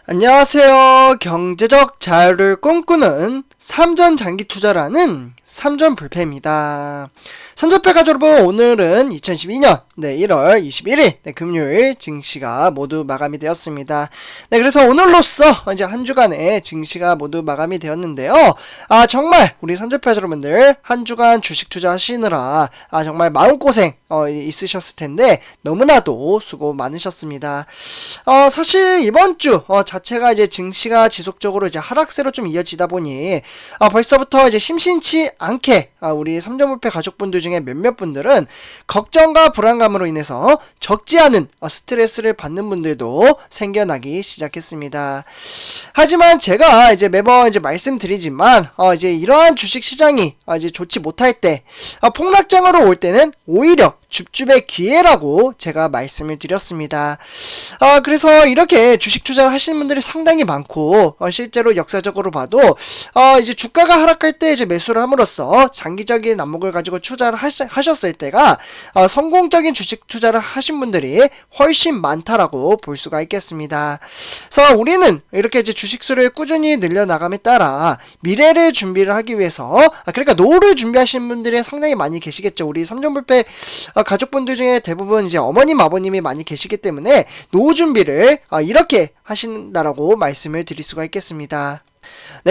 안녕하세요. 경제적 자유를 꿈꾸는 삼전 장기 투자라는 삼전불패입니다. 선전패 가족여러분, 오늘은 2012년 1월 21일 금요일 증시가 모두 마감이 되었습니다. 그래서 오늘로써 이제 한 주간의 증시가 모두 마감이 되었는데요. 정말 우리 선전패 여러분들 한 주간 주식 투자하시느라 정말 마음고생 있으셨을 텐데 너무나도 수고 많으셨습니다. 사실 이번 주 자체가 이제 증시가 지속적으로 이제 하락세로 좀 이어지다 보니 벌써부터 이제 심심치 않게 우리 삼전불패 가족분들 중에 몇몇 분들은 걱정과 불안감으로 인해서 적지 않은 스트레스를 받는 분들도 생겨나기 시작했습니다. 하지만 제가 이제 매번 이제 말씀드리지만 이제 이러한 주식 시장이 이제 좋지 못할 때 폭락장으로 올 때는 오히려 줍줍의 기회라고 제가 말씀을 드렸습니다. 그래서 이렇게 주식 투자를 하시는 분들이 상당히 많고 실제로 역사적으로 봐도 이제 주가가 하락할 때 이제 매수를 함으로써 장기적인 안목을 가지고 투자를 하셨을 때가 성공적인 주식 투자를 하신 분들이 훨씬 많다라고 볼 수가 있겠습니다. 그래서 우리는 이렇게 이제 주식수를 꾸준히 늘려나감에 따라 미래를 준비를 하기 위해서 그러니까 노후를 준비하시는 분들이 상당히 많이 계시겠죠. 우리 삼전불패 가족분들 중에 대부분 이제 어머님, 아버님이 많이 계시기 때문에 노후 준비를 이렇게 하신다라고 말씀을 드릴 수가 있겠습니다.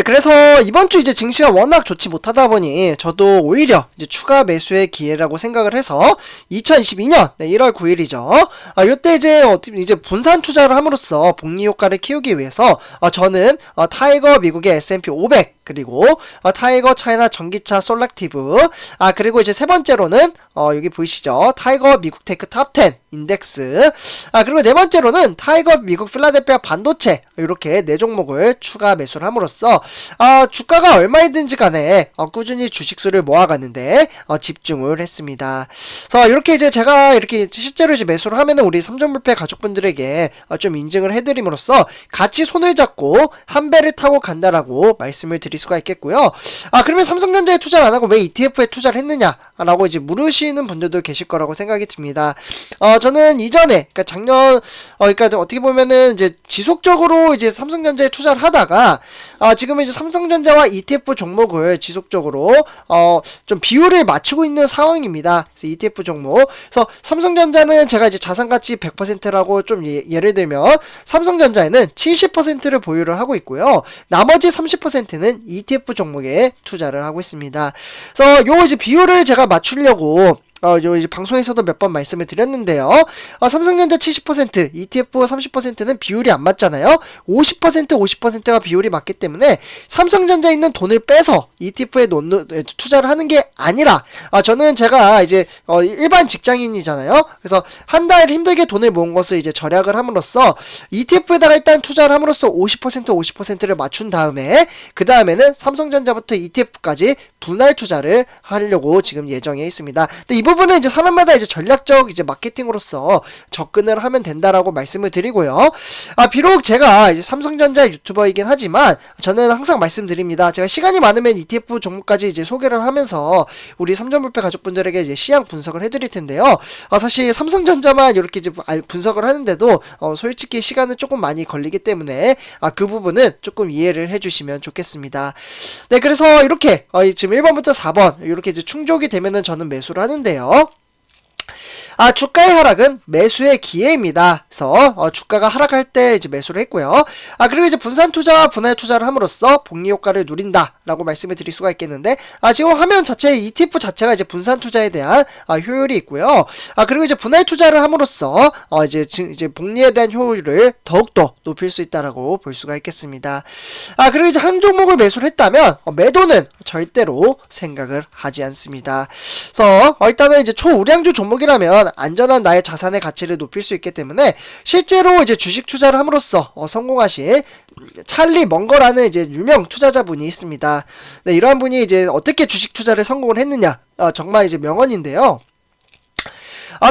그래서 이번 주 이제 증시가 워낙 좋지 못하다 보니 저도 오히려 이제 추가 매수의 기회라고 생각을 해서 2022년 1월 9일이죠. 이때 이제 분산 투자를 함으로써 복리 효과를 키우기 위해서 저는 타이거 미국의 S&P 500 그리고 타이거 차이나 전기차 솔락티브 그리고 이제 세 번째로는 여기 보이시죠? 타이거 미국 테크 탑10 인덱스 그리고 네 번째로는 타이거 미국 필라델피아 반도체 이렇게 네 종목을 추가 매수를 함으로써 주가가 얼마이든지 간에 꾸준히 주식수를 모아가는데 집중을 했습니다. 그래서 이렇게 이제 제가 이렇게 실제로 이제 매수를 하면은 우리 삼전불패 가족분들에게 좀 인증을 해드림으로써 같이 손을 잡고 한 배를 타고 간다라고 말씀을 드릴 수가 있겠고요. 그러면 삼성전자에 투자를 안 하고 왜 ETF에 투자를 했느냐라고 이제 물으시는 분들도 계실 거라고 생각이 듭니다. 저는 이전에 그러니까 작년 그러니까 어떻게 보면은 이제 지속적으로 이제 삼성전자에 투자를 하다가 지금은 이제 삼성전자와 ETF 종목을 지속적으로 좀 비율을 맞추고 있는 상황입니다. 그래서 ETF 종목. 그래서 삼성전자는 제가 이제 자산가치 100%라고 좀 예를 들면 삼성전자에는 70%를 보유를 하고 있고요. 나머지 30%는 ETF 종목에 투자를 하고 있습니다. 그래서 요 이제 비율을 제가 맞추려고 요 이제 방송에서도 몇 번 말씀을 드렸는데요. 삼성전자 70%, ETF 30%는 비율이 안 맞잖아요. 50%가 비율이 맞기 때문에 삼성전자에 있는 돈을 빼서 ETF에 투자를 하는 게 아니라 저는 제가 이제 일반 직장인이잖아요. 그래서 한 달 힘들게 돈을 모은 것을 이제 절약을 함으로써 ETF에다가 일단 투자를 함으로써 50%를 맞춘 다음에 그 다음에는 삼성전자부터 ETF까지 분할 투자를 하려고 지금 예정에 있습니다. 근데 이 부분은 이제 사람마다 이제 전략적 이제 마케팅으로서 접근을 하면 된다라고 말씀을 드리고요. 비록 제가 이제 삼성전자 유튜버이긴 하지만 저는 항상 말씀드립니다. 제가 시간이 많으면 ETF 종목까지 이제 소개를 하면서 우리 삼전불패 가족분들에게 이제 시향 분석을 해드릴 텐데요. 사실 삼성전자만 이렇게 이제 분석을 하는데도 솔직히 시간은 조금 많이 걸리기 때문에 그 부분은 조금 이해를 해주시면 좋겠습니다. 그래서 이렇게 지금 1번부터 4번 이렇게 이제 충족이 되면은 저는 매수를 하는데요. 주가의 하락은 매수의 기회입니다. 그래서 주가가 하락할 때 이제 매수를 했고요. 그리고 이제 분산 투자와 분할 투자를 함으로써 복리 효과를 누린다라고 말씀을 드릴 수가 있겠는데 지금 화면 자체 ETF 자체가 이제 분산 투자에 대한 효율이 있고요. 그리고 이제 분할 투자를 함으로써 이제 복리에 대한 효율을 더욱더 높일 수 있다라고 볼 수가 있겠습니다. 그리고 이제 한 종목을 매수를 했다면 매도는 절대로 생각을 하지 않습니다. 그래서 일단은 이제 초우량주 종목이라면 안전한 나의 자산의 가치를 높일 수 있기 때문에 실제로 이제 주식 투자를 함으로써 성공하신 찰리 멍거라는 이제 유명 투자자분이 있습니다. 이러한 분이 이제 어떻게 주식 투자를 성공을 했느냐 정말 이제 명언인데요.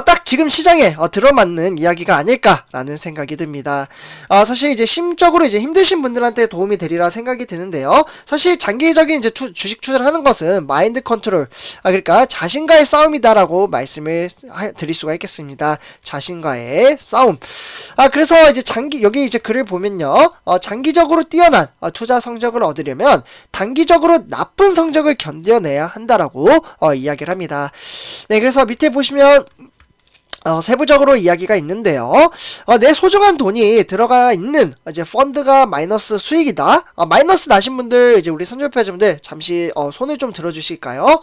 딱 지금 시장에 들어맞는 이야기가 아닐까라는 생각이 듭니다. 사실 이제 심적으로 이제 힘드신 분들한테 도움이 되리라 생각이 드는데요. 사실 장기적인 이제 주식 투자를 하는 것은 마인드 컨트롤, 그러니까 자신과의 싸움이다라고 말씀을 드릴 수가 있겠습니다. 자신과의 싸움. 그래서 이제 여기 이제 글을 보면요. 장기적으로 뛰어난 투자 성적을 얻으려면 단기적으로 나쁜 성적을 견뎌내야 한다라고 이야기를 합니다. 네, 그래서 밑에 보시면 세부적으로 이야기가 있는데요. 내 소중한 돈이 들어가 있는 이제 펀드가 마이너스 수익이다. 마이너스 나신 분들, 이제 우리 선조표자분들 잠시 손을 좀 들어주실까요?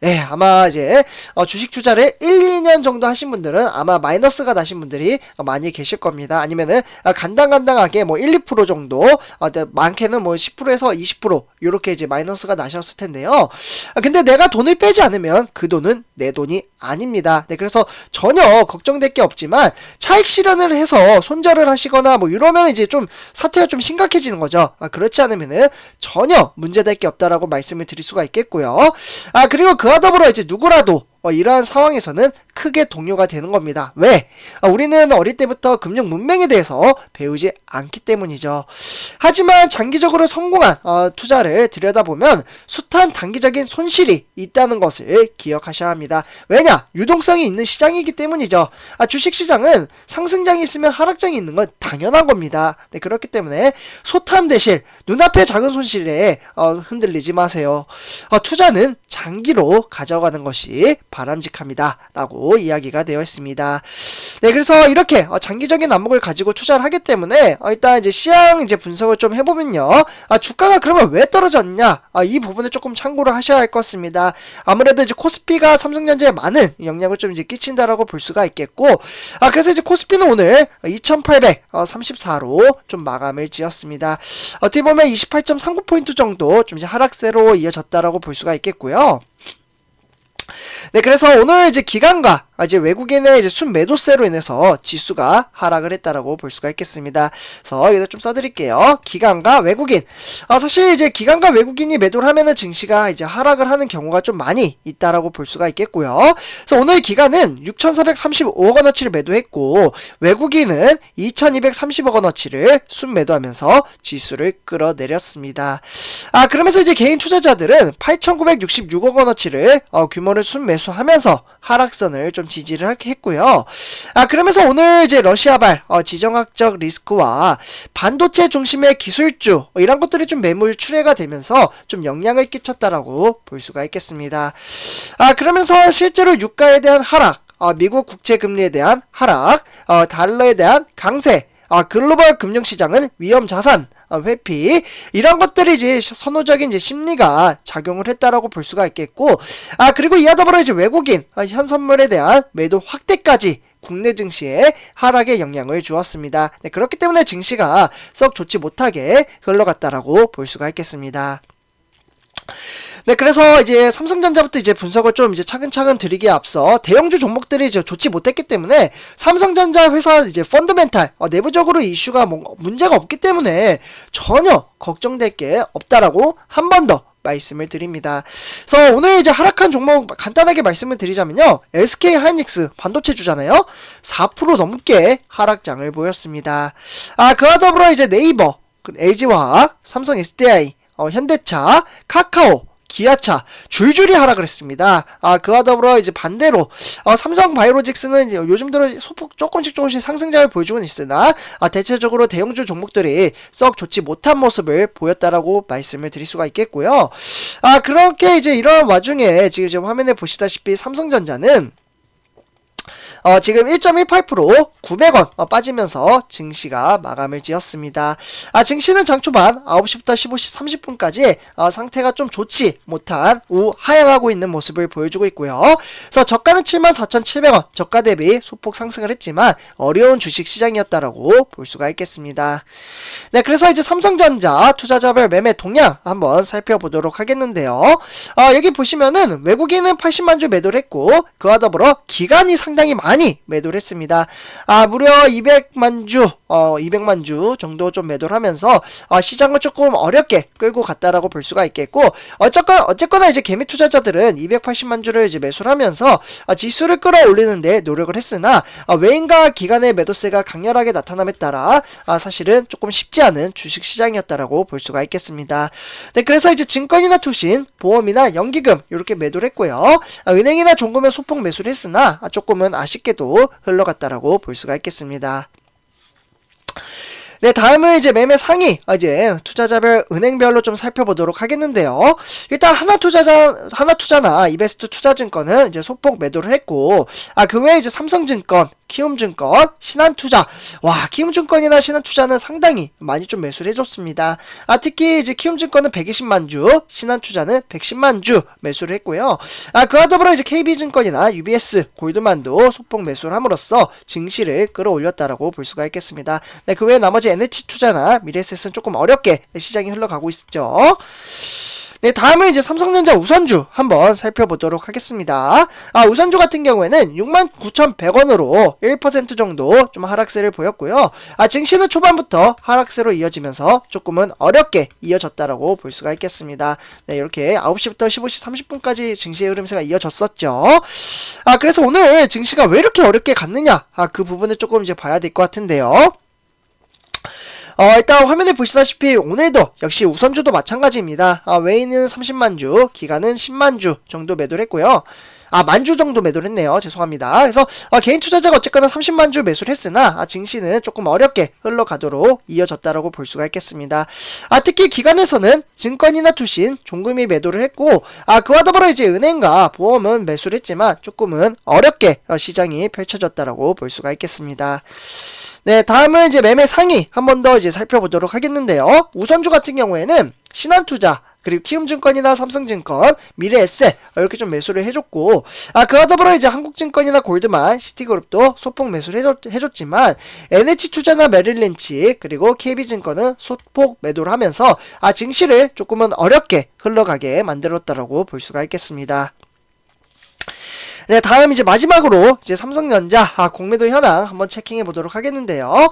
네, 아마 이제 주식 투자를 1, 2년 정도 하신 분들은 아마 마이너스가 나신 분들이 많이 계실 겁니다. 아니면은 간당간당하게 뭐 1, 2% 정도, 많게는 뭐 10%에서 20% 요렇게 이제 마이너스가 나셨을 텐데요. 근데 내가 돈을 빼지 않으면 그 돈은 내 돈이 아닙니다. 네, 그래서 전혀 걱정될 게 없지만 차익 실현을 해서 손절을 하시거나 뭐 이러면 이제 좀 사태가 좀 심각해지는 거죠. 그렇지 않으면은 전혀 문제될 게 없다라고 말씀을 드릴 수가 있겠고요. 그리고 그와 더불어 이제 누구라도 이러한 상황에서는 크게 동요가 되는 겁니다. 왜? 우리는 어릴 때부터 금융 문맹에 대해서 배우지 않기 때문이죠. 하지만 장기적으로 성공한 투자를 들여다보면 숱한 단기적인 손실이 있다는 것을 기억하셔야 합니다. 왜냐? 유동성이 있는 시장이기 때문이죠. 주식시장은 상승장이 있으면 하락장이 있는 건 당연한 겁니다. 네, 그렇기 때문에 소탐대실, 눈앞의 작은 손실에 흔들리지 마세요. 투자는 장기로 가져가는 것이 바람직합니다 라고 이야기가 되어 있습니다. 네, 그래서 이렇게 장기적인 안목을 가지고 투자를 하기 때문에 일단 이제 시장 이제 분석을 좀 해보면요. 주가가 그러면 왜 떨어졌냐? 이 부분을 조금 참고를 하셔야 할 것 같습니다. 아무래도 이제 코스피가 삼성전자에 많은 영향을 좀 이제 끼친다라고 볼 수가 있겠고, 그래서 이제 코스피는 오늘 2834로 좀 마감을 지었습니다. 어떻게 보면 28.39포인트 정도 좀 이제 하락세로 이어졌다라고 볼 수가 있겠고요. 네, 그래서 오늘 이제 기관과 이제 외국인의 이제 순매도세로 인해서 지수가 하락을 했다라고 볼 수가 있겠습니다. 그래서 여기다 좀 써드릴게요. 기관과 외국인. 사실 이제 기관과 외국인이 매도를 하면은 증시가 이제 하락을 하는 경우가 좀 많이 있다라고 볼 수가 있겠고요. 그래서 오늘 기관은 6,435억 원어치를 매도했고, 외국인은 2,230억 원어치를 순매도하면서 지수를 끌어내렸습니다. 그러면서 이제 개인 투자자들은 8,966억 원어치를 규모를 순매수하면서 하락선을 좀 지지를 했고요. 그러면서 오늘 이제 러시아발 지정학적 리스크와 반도체 중심의 기술주 이런 것들이 좀 매물 출회가 되면서 좀 영향을 끼쳤다라고 볼 수가 있겠습니다. 그러면서 실제로 유가에 대한 하락, 미국 국채 금리에 대한 하락, 달러에 대한 강세, 글로벌 금융시장은 위험 자산, 회피, 이런 것들이 이제 선호적인 이제 심리가 작용을 했다라고 볼 수가 있겠고, 그리고 이와 더불어 이제 외국인, 현선물에 대한 매도 확대까지 국내 증시에 하락에 영향을 주었습니다. 네, 그렇기 때문에 증시가 썩 좋지 못하게 흘러갔다라고 볼 수가 있겠습니다. 네, 그래서 이제 삼성전자부터 이제 분석을 좀 이제 차근차근 드리기에 앞서 대형주 종목들이 이제 좋지 못했기 때문에 삼성전자 회사 이제 펀드멘탈, 내부적으로 이슈가 문제가 없기 때문에 전혀 걱정될 게 없다라고 한 번 더 말씀을 드립니다. 그래서 오늘 이제 하락한 종목 간단하게 말씀을 드리자면요. SK 하이닉스 반도체 주잖아요. 4% 넘게 하락장을 보였습니다. 그와 더불어 이제 네이버, LG화학, 삼성 SDI, 현대차, 카카오, 기아차 줄줄이 하락을 했습니다. 그와 더불어 이제 반대로 삼성 바이오로직스는 이제 요즘 들어 소폭 조금씩 상승장을 보여주고 있으나 대체적으로 대형주 종목들이 썩 좋지 못한 모습을 보였다라고 말씀을 드릴 수가 있겠고요. 그렇게 이제 이런 와중에 지금 화면에 보시다시피 삼성전자는 지금 1.18% 900원 빠지면서 증시가 마감을 지었습니다. 증시는 장 초반 9시부터 15시 30분까지 상태가 좀 좋지 못한 하향하고 있는 모습을 보여주고 있고요. 그래서 저가는 74,700원, 저가 대비 소폭 상승을 했지만 어려운 주식 시장이었다라고 볼 수가 있겠습니다. 네, 그래서 이제 삼성전자 투자자별 매매 동향 한번 살펴보도록 하겠는데요. 여기 보시면은 외국인은 80만 주 매도를 했고, 그와 더불어 기관이 상당히 많은 많이 매도를 했습니다. 무려 200만 주 정도 좀 매도를 하면서 시장을 조금 어렵게 끌고 갔다라고 볼 수가 있겠고, 어쨌거나 이제 개미 투자자들은 280만 주를 이제 매수를 하면서 지수를 끌어올리는데 노력을 했으나 외인과 기관의 매도세가 강렬하게 나타남에 따라 사실은 조금 쉽지 않은 주식 시장이었다라고 볼 수가 있겠습니다. 네, 그래서 이제 증권이나 투신, 보험이나 연기금 이렇게 매도를 했고요. 은행이나 종금은 소폭 매수를 했으나 조금은 아쉽게도 흘러갔다라고 볼 수가 있겠습니다. 네, 다음은 이제 매매 상위, 이제 투자자별 은행별로 좀 살펴보도록 하겠는데요. 일단 하나투자나 이베스트 투자증권은 이제 소폭 매도를 했고, 그 외에 이제 삼성증권, 키움증권, 신한투자. 키움증권이나 신한투자는 상당히 많이 좀 매수를 해줬습니다. 특히 이제 키움증권은 120만 주, 신한투자는 110만 주 매수를 했고요. 그와 더불어 이제 KB증권이나 UBS, 골드만도 소폭 매수를 함으로써 증시를 끌어올렸다라고 볼 수가 있겠습니다. 네, 그 외에 나머지 NH투자나 미래에셋은 조금 어렵게 시장이 흘러가고 있죠. 네, 다음은 이제 삼성전자 우선주 한번 살펴보도록 하겠습니다. 우선주 같은 경우에는 69,100원으로 1% 정도 좀 하락세를 보였고요. 증시는 초반부터 하락세로 이어지면서 조금은 어렵게 이어졌다라고 볼 수가 있겠습니다. 네, 이렇게 9시부터 15시 30분까지 증시의 흐름세가 이어졌었죠. 그래서 오늘 증시가 왜 이렇게 어렵게 갔느냐? 그 부분을 조금 이제 봐야 될 것 같은데요. 일단 화면에 보시다시피 오늘도 역시 우선주도 마찬가지입니다. 외인은 30만 주, 기관은 10만 주 정도 매도를 했고요. 만주 정도 매도를 했네요. 죄송합니다. 그래서 개인 투자자가 어쨌거나 30만 주 매수를 했으나 증시는 조금 어렵게 흘러가도록 이어졌다라고 볼 수가 있겠습니다. 특히 기관에서는 증권이나 투신, 종금이 매도를 했고, 그와 더불어 이제 은행과 보험은 매수를 했지만 조금은 어렵게 시장이 펼쳐졌다라고 볼 수가 있겠습니다. 네, 다음은 이제 매매 상위 한 번 더 이제 살펴보도록 하겠는데요. 우선주 같은 경우에는 신한투자, 그리고 키움증권이나 삼성증권, 미래에셋 이렇게 좀 매수를 해줬고, 그와 더불어 이제 한국증권이나 골드만, 시티그룹도 소폭 매수를 해줬지만 NH투자나 메릴린치 그리고 KB증권은 소폭 매도를 하면서 증시를 조금은 어렵게 흘러가게 만들었다라고 볼 수가 있겠습니다. 네, 다음 이제 마지막으로 이제 삼성전자 공매도 현황 한번 체킹해 보도록 하겠는데요.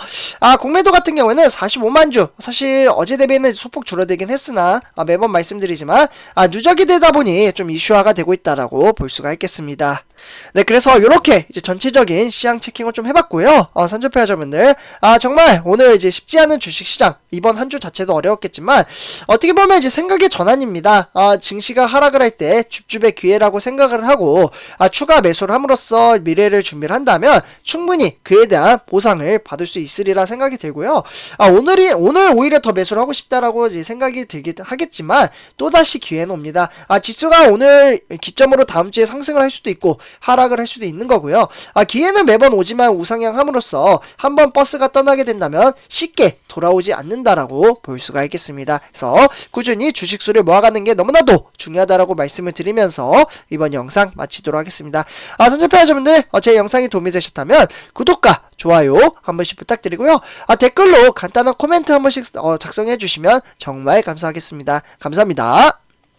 공매도 같은 경우에는 45만 주, 사실 어제 대비는 소폭 줄어들긴 했으나 매번 말씀드리지만 누적이 되다 보니 좀 이슈화가 되고 있다라고 볼 수가 있겠습니다. 네, 그래서 이렇게 이제 전체적인 시장 체킹을 좀 해봤고요. 선조패하자분들 정말 오늘 이제 쉽지 않은 주식시장, 이번 한 주 자체도 어려웠겠지만 어떻게 보면 이제 생각의 전환입니다. 증시가 하락을 할 때 줍줍의 기회라고 생각을 하고 추가 매수를 함으로써 미래를 준비를 한다면 충분히 그에 대한 보상을 받을 수 있으리라 생각이 들고요. 오늘 오히려 더 매수를 하고 싶다라고 이제 생각이 들긴 하겠지만 또다시 기회는 옵니다. 지수가 오늘 기점으로 다음 주에 상승을 할 수도 있고 하락을 할 수도 있는 거고요. 기회는 매번 오지만 우상향함으로써 한번 버스가 떠나게 된다면 쉽게 돌아오지 않는다라고 볼 수가 있겠습니다. 그래서 꾸준히 주식수를 모아가는 게 너무나도 중요하다라고 말씀을 드리면서 이번 영상 마치도록 하겠습니다. 선전패하자분들 제 영상이 도움이 되셨다면 구독과 좋아요 한 번씩 부탁드리고요. 댓글로 간단한 코멘트 한 번씩 작성해 주시면 정말 감사하겠습니다. 감사합니다.